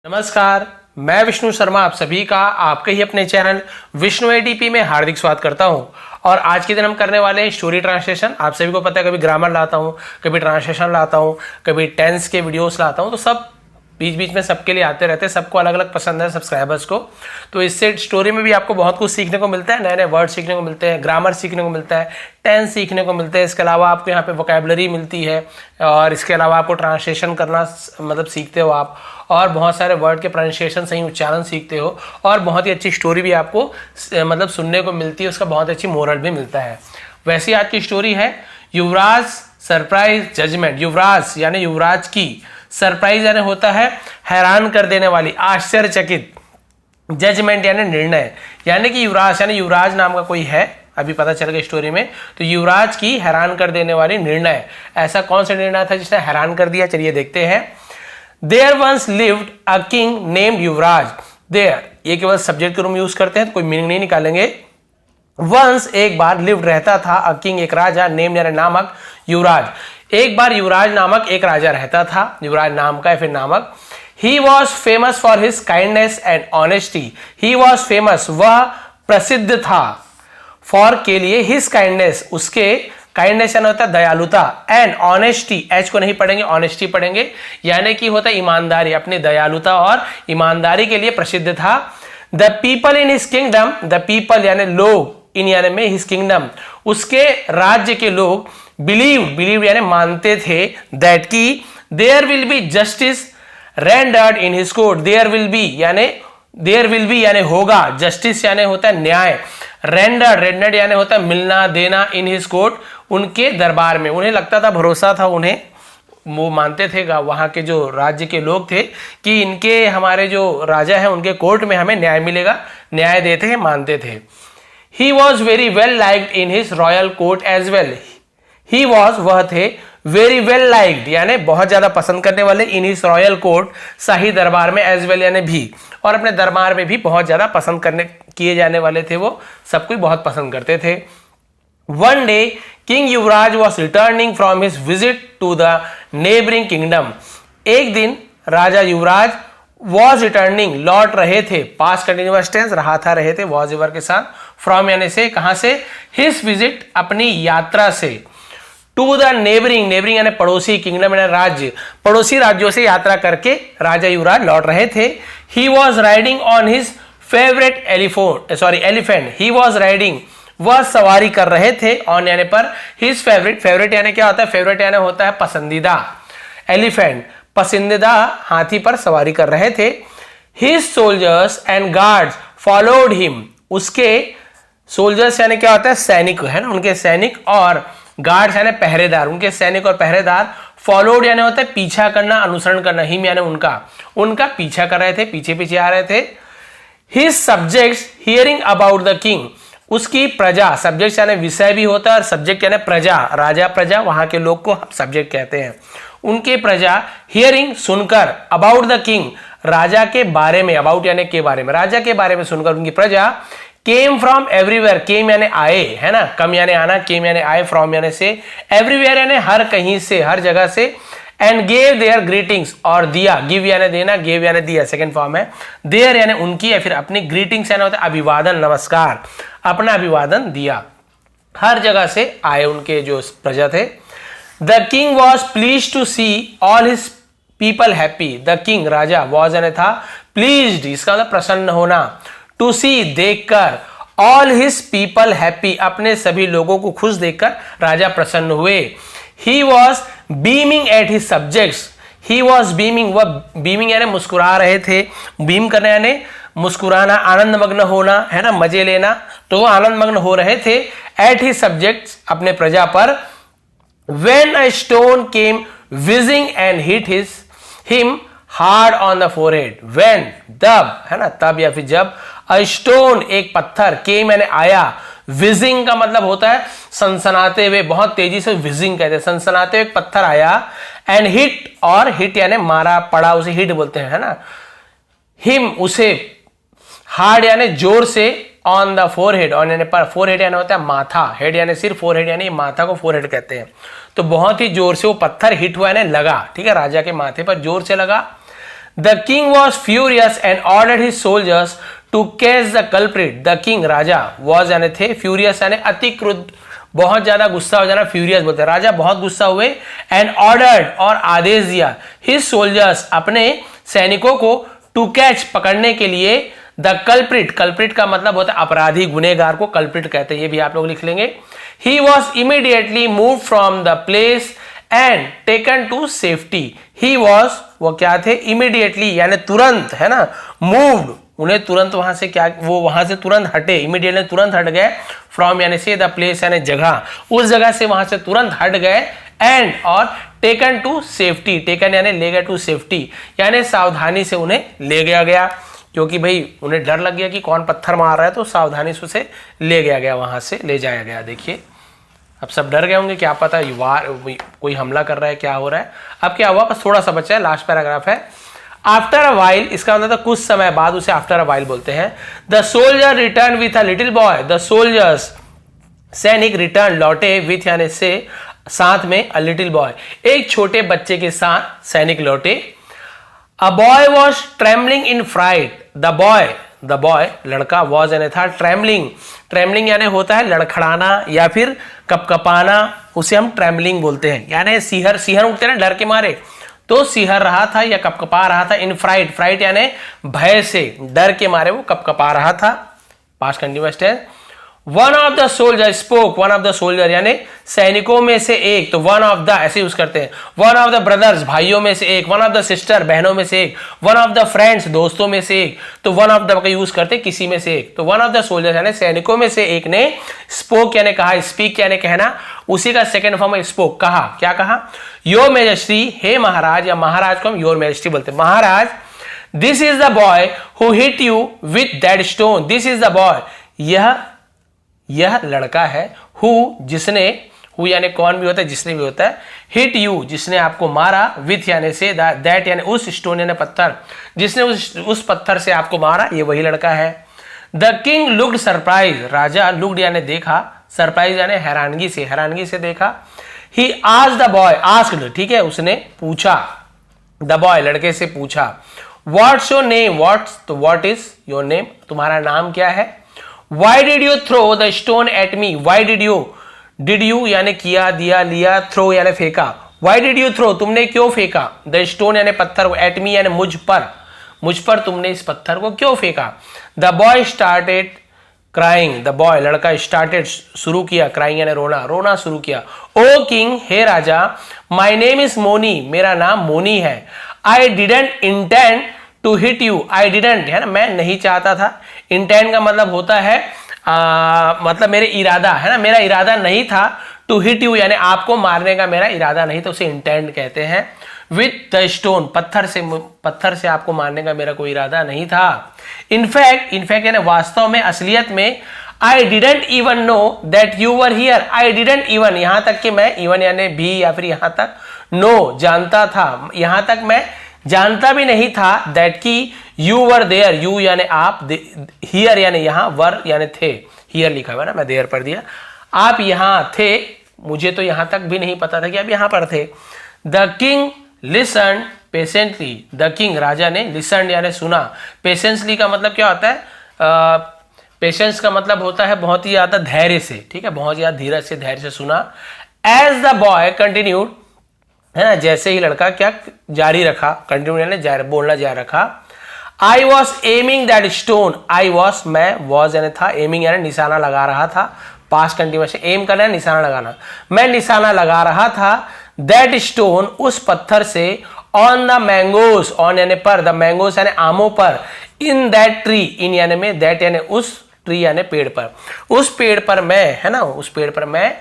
नमस्कार, मैं विष्णु शर्मा आप सभी का आपके ही अपने चैनल विष्णु एडीपी में हार्दिक स्वागत करता हूं। और आज के दिन हम करने वाले हैं स्टोरी ट्रांसलेशन। आप सभी को पता है कभी ग्रामर लाता हूं, कभी ट्रांसलेशन लाता हूं, कभी टेंस के वीडियोस लाता हूं, तो सब बीच बीच में सबके लिए आते रहते हैं। सबको अलग अलग पसंद है सब्सक्राइबर्स को। तो इससे स्टोरी में भी आपको बहुत कुछ सीखने को मिलता है, नए नए वर्ड सीखने को मिलते हैं, ग्रामर सीखने को मिलता है, टेंस सीखने को मिलते हैं। इसके अलावा आपको यहाँ पे वोकैबुलरी मिलती है और इसके अलावा आपको ट्रांसलेशन करना मतलब सीखते हो आप, और बहुत सारे वर्ड के प्रोनाउंसिएशन सही उच्चारण सीखते हो, और बहुत ही अच्छी स्टोरी भी आपको मतलब सुनने को मिलती है, उसका बहुत अच्छी मोरल भी मिलता है। वैसे आज की स्टोरी है युवराज सरप्राइज जजमेंट। युवराज यानी युवराज की, सरप्राइज यानी होता है हैरान कर देने वाली, आश्चर्यचकित, जजमेंट यानी निर्णय। यानी कि युवराज यानी युवराज नाम का कोई है, अभी पता चल गया स्टोरी में। तो युवराज की हैरान कर देने वाली निर्णय, ऐसा कौन सा निर्णय था जिसने हैरान कर दिया, चलिए देखते हैं। There once lived a king named Yuvraj. There ये केवल सब्जेक्ट के रूप में यूज करते हैं, तो कोई मीनिंग नहीं निकालेंगे। Once एक बार lived रहता था, a king एक राजा, named यानी नामक, युवराज एक बार युवराज नामक एक राजा रहता था, युवराज नाम का है फिर नामक। He was famous for his kindness and honesty। He was famous वह प्रसिद्ध था, for के लिए his kindness उसके, काइंडनेस यानी होता है दयालुता, एंड ऑनेस्टी, एच को नहीं पढ़ेंगे ऑनेस्टी पढ़ेंगे, यानी कि होता है ईमानदारी, अपनी दयालुता और ईमानदारी के लिए प्रसिद्ध था। The people in his kingdom, the people यानी लोग, इन यानी में हिज किंगडम उसके राज्य के लोग, बिलीव यानी मानते थे, दैट की there will be justice rendered in his court. There will be यानी होगा, जस्टिस यानी होता है न्याय, रेंडर्ड यानी होता है मिलना देना, इन हिज कोर्ट उनके दरबार में। उन्हें लगता था, भरोसा था उन्हें, वो मानते थे वहां के जो राज्य के लोग थे कि इनके हमारे जो राजा है उनके कोर्ट में हमें न्याय मिलेगा, न्याय देते हैं, मानते थे। He was very well liked in his royal court as well. He was वह थे, वेरी वेल लाइक्ड यानी बहुत ज्यादा पसंद करने वाले, इन हिज रॉयल कोर्ट शाही दरबार में, एज वेल यानी भी, और अपने दरबार में भी बहुत ज्यादा पसंद करने किए जाने वाले थे, वो सब कोई बहुत पसंद करते थे। One day king Yuvraj was returning from his visit to the neighbouring kingdom. एक दिन राजा युवराज वॉज रिटर्निंग लौट रहे थे, पास्ट कंटिन्यूअस टेंस रहा था, रहे थे वॉज यूवर के साथ, फ्रॉम यानी से, कहां से, हिज विजिट अपनी यात्रा से, टू द नेबरिंग यानी पड़ोसी, किंगडम यानी राज्य, पड़ोसी राज्यों से यात्रा करके राजा युवराज लौट रहे थे। He was riding on his favourite elephant. He was riding वह सवारी कर रहे थे, ऑन यानी पर, हिज फेवरेट यानी क्या होता है, फेवरेट यानी होता है पसंदीदा, एलिफेंट पसंदीदा हाथी पर सवारी कर रहे थे। His soldiers and guards followed him. उसके सोल्जर्स यानी क्या होता है, सैनिक है ना, उनके सैनिक, और गार्ड्स यानी पहरेदार, उनके सैनिक और पहरेदार, फॉलोड यानी होता है पीछा करना, अनुसरण करना, हिम यानी उनका पीछा कर रहे थे, पीछे पीछे आ रहे थे। His subjects hearing about the king. उसकी प्रजा, सब्जेक्ट यानी विषय भी होता है और सब्जेक्ट यानी प्रजा, राजा प्रजा, वहां के लोग को हम सब्जेक्ट कहते हैं। उनके प्रजा, हियरिंग सुनकर, अबाउट द किंग राजा के बारे में, अबाउट यानी के बारे में, राजा के बारे में सुनकर उनकी प्रजा, केम फ्रॉम एवरीवेयर, केम यानी आए है ना, कम यानी आना, केम यानी आए, फ्रॉम यानी से, एवरीवेयर यानी हर कहीं से, हर जगह से, एंड गेव देयर ग्रीटिंग्स और दिया, गिव यानी देना, गेव यानी दिया, सेकंड फॉर्म है, देयर यानी उनकी, या फिर अपनी, ग्रीटिंग्स यानी होता है अभिवादन, नमस्कार, अपना अभिवादन दिया, हर जगह से आए उनके जो प्रजा थे। The king was please to see all his people happy. The king राजा, वॉज यानी था, प्लीज्ड इसका मतलब प्रसन्न होना, टू सी देखकर, ऑल हिज पीपल हैप्पी अपने सभी लोगों को खुश देखकर राजा प्रसन्न हुए। He was beaming at his subjects. He was beaming, वह बीमिंग यानी मुस्कुरा रहे थे, बीम करना यानी मुस्कुराना, आनंद मग्न होना है ना, मजे लेना, तो वो आनंद मग्न हो रहे थे, एट हिज सब्जेक्ट्स अपने प्रजा पर। When a stone came wheezing and hit him hard on the forehead. When तब है ना, तब या फिर जब, अ स्टोन एक पत्थर, केम यानी आया, विजिंग का मतलब होता है सनसनाते हुए, बहुत तेजी से विजिंग कहते हैं, सनसनाते हुए एक पत्थर आया, एंड हिट, और हिट यानी मारा, पड़ा, उसे हिट बोलते हैं है ना, हिम उसे, हार्ड यानी जोर से, ऑन द फोरहेड, ऑन यानी पर, फोरहेड यानी होता है माथा, हेड यानी सिर, फोरहेड यानी माथा को फोरहेड कहते हैं। तो बहुत ही जोर से वो पत्थर हिट हुआ यानी लगा, ठीक है, राजा के माथे पर जोर से लगा। The king was furious and ordered his soldiers to catch the culprit. The king राजा वॉज यानी थे, फ्यूरियस यानी अति क्रुद्ध, बहुत ज्यादा गुस्सा हो जाना फ्यूरियस बोलते हैं। राजा बहुत गुस्सा हुए, एंड ऑर्डर्ड और आदेश दिया, हिज सोल्जर्स अपने सैनिकों को, टू कैच पकड़ने के लिए, द कल्प्रिट, कल्प्रिट का मतलब होता है अपराधी, गुनेगार को कल्प्रिट कहते हैं, ये भी आप लोग लिख लेंगे। He was immediately move from the place and taken to safety. He was, वो क्या थे, इमीडिएटली यानी तुरंत, है ना, मूव्ड, उन्हें तुरंत वहां से क्या, वो वहां से तुरंत हटे, इमीडिएटली तुरंत हट गए, फ्रॉम यानी से, द प्लेस यानी जगह, उस जगह से वहां से तुरंत हट गए, एंड और टेकन टू सेफ्टी, टेकन यानी ले गए, टू सेफ्टी यानी सावधानी से उन्हें ले गया गया, क्योंकि भाई उन्हें डर लग गया कि कौन पत्थर मार रहा है, तो सावधानी से उसे ले गया गया, वहां से ले जाया गया। देखिए अब सब डर गए होंगे, क्या पता वार कोई हमला कर रहा है, क्या हो रहा है। अब क्या हुआ, बस थोड़ा सा बचा है, लास्ट पैराग्राफ है। आफ्टर अ वाइल, इसका मतलब कुछ समय बाद, उसे आफ्टर अ वाइल बोलते हैं। The soldier return with a little boy, the soldiers सैनिक रिटर्न लौटे, विथ यानी से साथ में, अ लिटिल बॉय एक छोटे बच्चे के साथ सैनिक लौटे। A boy was trembling in fright, the boy लड़का, वॉज यानी था, ट्रेमलिंग, ट्रेमलिंग यानी होता है लड़खड़ाना या फिर कपकपाना, उसे हम ट्रेमलिंग बोलते हैं, यानी सिहर, सिहर उठते हैं ना डर के मारे, तो सिहर रहा था या कपकपा रहा था। इन फ्राइट, फ्राइट यानी भय से, डर के मारे वो कपकपा रहा था। Past continuous tense. One of the soldier spoke, one of the soldier यानी सैनिकों में से एक, तो वन ऑफ द ऐसे यूज करते हैं। वन ऑफ द ब्रदर्स, भाइयों में से एक। वन ऑफ द सिस्टर, बहनों में से एक। वन ऑफ द फ्रेंड्स, दोस्तों में से एक। तो वन ऑफ द का यूज करते हैं किसी में से एक। तो वन ऑफ द सोल्जर यानी सैनिकों में से एक ने, स्पोक यानी कहा, स्पीक यानी कहना, उसी का सेकेंड फॉर्म है स्पोक, कहा। क्या कहा, योर मेजेस्टी, हे महाराज, या महाराज को हम योर मेजेस्टी बोलते हैं, महाराज, this is the boy who hit you with that stone, this is the boy, यह लड़का है, हु जिसने, हु यानी कौन भी होता है, जिसने भी होता है, हिट यू जिसने आपको मारा, विथ यानी से, दैट यानी उस, स्टोन यानी पत्थर, जिसने उस पत्थर से आपको मारा, ये वही लड़का है। The king looked surprise, Raja looked यानी देखा, सरप्राइज यानी हैरानगी से देखा। He asked the boy, asked ठीक है, उसने पूछा, द बॉय लड़के से पूछा, what's your name, what is your name, तुम्हारा नाम क्या है। Why did you throw the stone at me? Why did you यानी किया, दिया, लिया, throw यानी फेंका। Why did you throw? तुमने क्यों फेंका। The stone यानी पत्थर, at me यानी मुझ पर तुमने इस पत्थर को क्यों फेंका। The boy started crying, the boy लड़का started शुरू किया, crying यानी रोना शुरू किया। O king, hey Raja, my name is Moni, मेरा नाम मोनी है। I didn't intend to hit you, I didn't है ना, मैं नहीं चाहता था। इंटेंड का मतलब होता है मतलब मेरे इरादा, है ना, मेरा इरादा नहीं था। टू हिट यू यानी आपको मारने का मेरा इरादा नहीं था, उसे इंटेंड कहते हैं। विथ द स्टोन, पत्थर से आपको मारने का मेरा कोई इरादा नहीं था। इनफैक्ट यानी वास्तव में, असलियत में, I didn't even know that you were here, I didn't even, यहां तक कि मैं, इवन यानी भी या फिर यहां तक, नो जानता था, यहां तक मैं जानता भी नहीं था, दैट की यू वर देयर, यू यानी आप, हियर यानी यहां, वर यानी थे, हियर लिखा हुआ ना, मैं देयर पर दिया, आप यहां थे, मुझे तो यहां तक भी नहीं पता था कि आप यहां पर थे। The king listen patiently, the king राजा ने, लिसन यानी सुना, पेशेंसली का मतलब क्या होता है, पेशेंस का मतलब होता है बहुत ही ज्यादा धैर्य से, ठीक है, बहुत ज्यादा धीरज से, धैर्य से सुना। एज द बॉय कंटिन्यूड, है ना, जैसे ही लड़का क्या जारी रखा, कंटिन्यू यानी बोलना जारी रखा। I was aiming that stone, I was मैं, वॉज यानी था, एमिंग यानी निशाना लगा रहा था, पास्ट कंटिन्यूअस, एम करना है निशाना लगाना, मैं निशाना लगा रहा था, दैट स्टोन उस पत्थर से, ऑन द मैंगोस, ऑन यानी पर, द मैंगोस यानी आमों पर, इन दैट ट्री, इन यानी में, दैट यानी उस, ट्री यानी पेड़ पर, उस पेड़ पर मैं, है ना, उस पेड़ पर मैं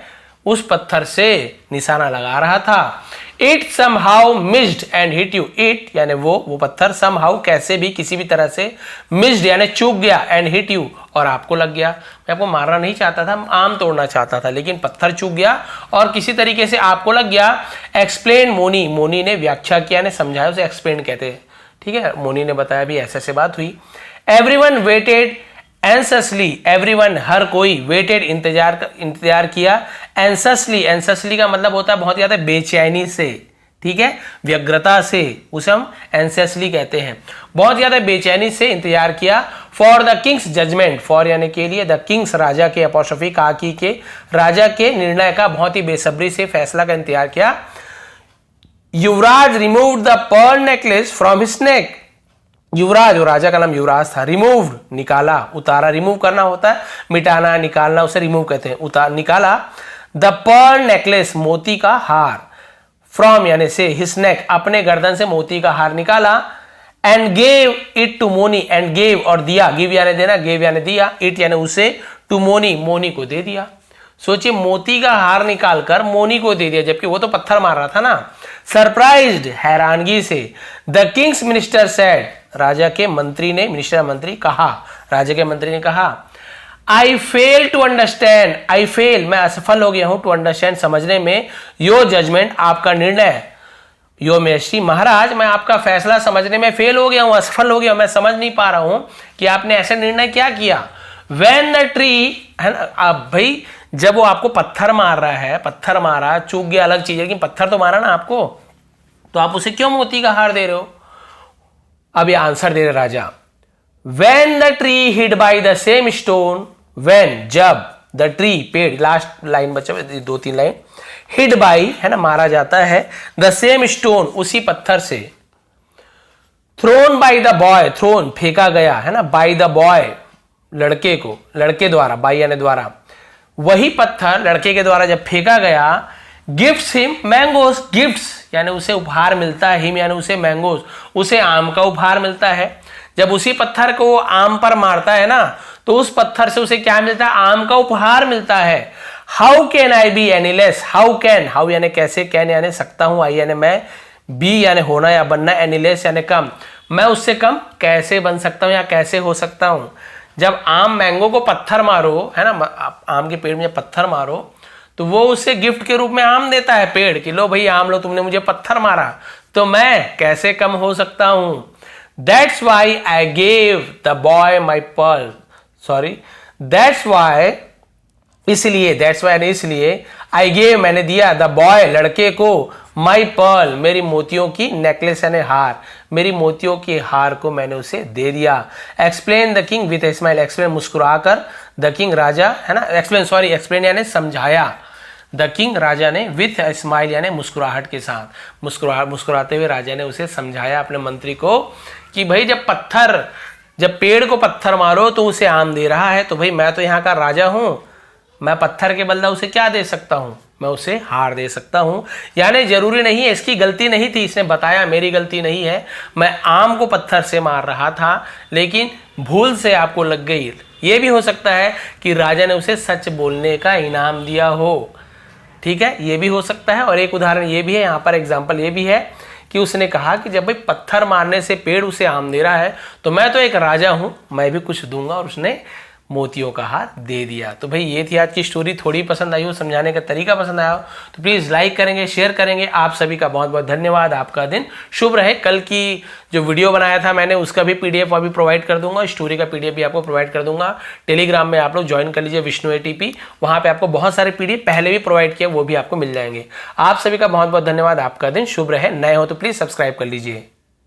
उस पत्थर से निशाना लगा रहा था। It somehow missed and hit you, it यानी वो पत्थर, somehow कैसे भी, किसी भी तरह से, missed यानी चूक गया, and hit you और आपको लग गया। मैं आपको मारना नहीं चाहता था, आम तोड़ना चाहता था, लेकिन पत्थर चूक गया और किसी तरीके से आपको लग गया। एक्सप्लेन मोनी, मोनी ने व्याख्या किया, ने समझाया, उसे एक्सप्लेन कहते हैं, ठीक है, मोनी ने बताया भी ऐसे बात हुई। एवरीवन वेटेड एंससली, एवरीवन हर कोई, वेटेड इंतजार किया, एंससली, एंससली का मतलब होता है बहुत ज्यादा बेचैनी से, ठीक है, व्यग्रता से, उसे हम एंसेसली कहते हैं। बहुत ज्यादा बेचैनी से इंतजार किया। For the king's judgment, for यानी के लिए, द किंग्स राजा के, अपॉस्ट्रोफी काकी के, राजा के निर्णय का बहुत ही बेसब्री से, फैसला का इंतजार किया। युवराज remove the pearl necklace from his neck, युवराज, और राजा का नाम युवराज था, रिमूव्ड निकाला, उतारा, रिमूव करना होता है मिटाना, निकालना, उसे रिमूव कहते हैं, उतार, निकाला। द पर्ल नेकलेस, मोती का हार, फ्रॉम यानी से, हिज नेक, अपने गर्दन से मोती का हार निकाला। And gave it to Moni, and gave और दिया, गिव यानी देना, गेव यानी दिया, इट यानी उसे, टू मोनी, मोनी को दे दिया। सोचिए, मोती का हार निकालकर मोनी को दे दिया, जबकि वो तो पत्थर मार रहा था ना। सरप्राइज्ड, हैरानगी से, द किंग्स मिनिस्टर सेड, राजा के मंत्री ने, मिनिस्टर मंत्री कहा, राजा के मंत्री ने कहा, I fail to understand, I fail मैं असफल हो गया हूं, टू अंडरस्टैंड समझने में, योर जजमेंट आपका निर्णय, यो मेस्टी महाराज मैं आपका फैसला समझने में फेल हो गया हूं, असफल हो गया हूं, मैं समझ नहीं पा रहा हूं कि आपने ऐसा निर्णय क्या किया। When the tree, है ना, अब भाई जब वो आपको पत्थर मार रहा है, पत्थर मारा, चूक गया अलग चीज है, लेकिन पत्थर तो मारा ना आपको, तो आप उसे क्यों मोती का हार दे रहे हो। अब ये आंसर दे रहे राजा, When the tree hid by the same stone, when जब, the tree पेड़, लास्ट लाइन बचा, 2-3 लाइन, hid by है ना, मारा जाता है, the same stone उसी पत्थर से, thrown by the boy, thrown फेंका गया है ना, by the boy लड़के को, लड़के द्वारा, by यानी द्वारा, वही पत्थर लड़के के द्वारा जब फेंका गया, गिफ्ट्स हिम मैंगोस, गिफ्ट्स यानी उसे उपहार मिलता है, हिम यानी उसे, मैंगोस उसे आम का उपहार मिलता है। जब उसी पत्थर को वो आम पर मारता है ना, तो उस पत्थर से उसे क्या मिलता है, आम का उपहार मिलता है। How can I be any less, how can, how यानी कैसे, कैन यानी सकता हूं, आई यानी मैं, बी यानी होना या बनना, एनी लेस यानी कम, मैं उससे कम कैसे बन सकता हूं या कैसे हो सकता हूं। जब आम मैंगो को पत्थर मारो है ना, आम के पेड़ में जब पत्थर मारो, तो वो उसे गिफ्ट के रूप में आम देता है पेड़, कि लो भाई आम लो, तुमने मुझे पत्थर मारा, तो मैं कैसे कम हो सकता हूं। That's why I gave the boy my pearl. Sorry, that's why, इसलिए, that's why यानी इसलिए, I gave मैंने दिया, the boy लड़के को, my pearl मेरी मोतियों की नेकलेस यानी हार, मेरी मोतियों के हार को मैंने उसे दे दिया। Explain the king with a smile, explain मुस्कुराकर, the king राजा है ना, explain sorry, explain यानी समझाया, द किंग राजा ने, विथ स्माइल यानी मुस्कुराहट के साथ, मुस्कुराते हुए राजा ने उसे समझाया अपने मंत्री को कि भाई जब पेड़ को पत्थर मारो तो उसे आम दे रहा है, तो भाई मैं तो यहाँ का राजा हूं, मैं पत्थर के बदला उसे क्या दे सकता हूं, मैं उसे हार दे सकता हूं। यानी जरूरी नहीं है, इसकी गलती नहीं थी, इसने बताया मेरी गलती नहीं है, मैं आम को पत्थर से मार रहा था, लेकिन भूल से आपको लग गई। ये भी हो सकता है कि राजा ने उसे सच बोलने का इनाम दिया हो, ठीक है, ये भी हो सकता है। और एक उदाहरण ये भी है, यहाँ पर एग्जाम्पल ये भी है कि उसने कहा कि जब भाई पत्थर मारने से पेड़ उसे आम दे रहा है, तो मैं तो एक राजा हूं, मैं भी कुछ दूंगा, और उसने मोतियों का हार दे दिया। तो भाई ये थी आज की स्टोरी, थोड़ी पसंद आई हो, समझाने का तरीका पसंद आया हो तो प्लीज़ लाइक करेंगे, शेयर करेंगे। आप सभी का बहुत बहुत धन्यवाद, आपका दिन शुभ रहे। कल की जो वीडियो बनाया था मैंने, उसका भी पीडीएफ अभी प्रोवाइड कर दूंगा, स्टोरी का पीडीएफ भी आपको प्रोवाइड कर दूंगा। टेलीग्राम में आप लोग ज्वाइन कर लीजिए, विष्णु एटीपी, वहाँ पे आपको बहुत सारे पीडीएफ पहले भी प्रोवाइड किया, वो भी आपको मिल जाएंगे। आप सभी का बहुत बहुत धन्यवाद, आपका दिन शुभ रहे। नए हो तो प्लीज़ सब्सक्राइब कर लीजिए।